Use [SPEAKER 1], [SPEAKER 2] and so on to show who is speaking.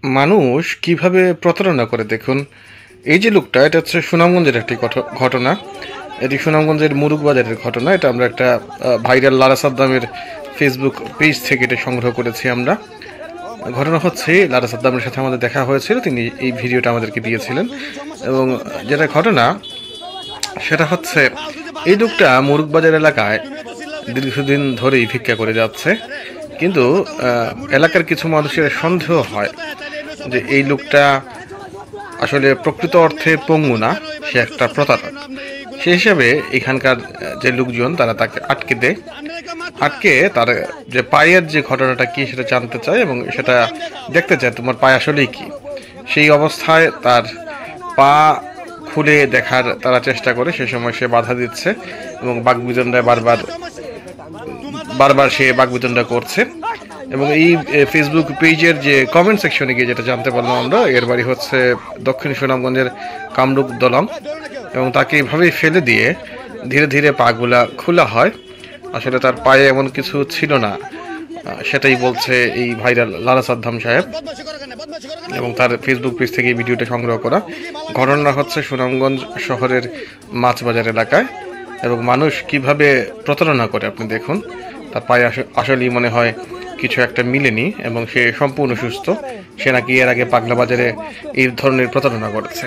[SPEAKER 1] মানুষ কিভাবে প্রতারণা করে দেখুন। এই যে লোকটা, এটা হচ্ছে সুনামগঞ্জের একটি ঘটনা। এটি সুনামগঞ্জের মুরুগ বাজারের ঘটনা। এটা আমরা একটা ভাইরাল লারা সাদ্দামের ফেসবুক পেজ থেকে এটা সংগ্রহ করেছি আমরা। ঘটনা হচ্ছে, লারা সাদ্দামের সাথে আমাদের দেখা হয়েছিল, তিনি এই ভিডিওটা আমাদেরকে দিয়েছিলেন। এবং যেটা ঘটনা সেটা হচ্ছে, এই লোকটা মুরুগ বাজার এলাকায় দীর্ঘদিন ধরেই ভিক্ষা করে যাচ্ছে, কিন্তু এলাকার কিছু মানুষের সন্দেহ হয় যে এই লোকটা আসলে প্রকৃত অর্থে পঙ্গু না, সে একটা প্রতারক। সেই হিসাবে এখানকার যে লোকজন তারা তাকে আটকে তার যে পায়ের যে ঘটনাটা কি সেটা জানতে চায় এবং সেটা দেখতে চায়, তোমার পায়ে আসলেই কি। সেই অবস্থায় তার পা খুলে দেখার তারা চেষ্টা করে, সে সময় সে বাধা দিচ্ছে এবং বাকবিতণ্ডায় বারবার সে বাকবিতণ্ডা করছে। এবং এই ফেসবুক পেজের যে কমেন্ট সেকশনে গিয়ে যেটা জানতে পারলাম আমরা, এর বাড়ি হচ্ছে দক্ষিণ সুনামগঞ্জের কামরূপ দলং, এবং তাকে এইভাবেই ফেলে দিয়ে ধীরে ধীরে পাগুলা খোলা হয়। আসলে তার পায়ে এমন কিছু ছিল না, সেটাই বলছে এই ভাইরাল লারা সাদ্দাম সাহেব, এবং তার ফেসবুক পেজ থেকে এই ভিডিওটা সংগ্রহ করা। ঘটনা হচ্ছে সুনামগঞ্জ শহরের মাছবাজার এলাকায়, এবং মানুষ কিভাবে প্রতারণা করে আপনি দেখুন। তার পায়ে আসলেই মনে হয় কিছু একটা মিলেনি এবং সে সম্পূর্ণ সুস্থ। সে নাকি এর আগে পাগলা বাজারে এই ধরনের প্রতারণা করেছে।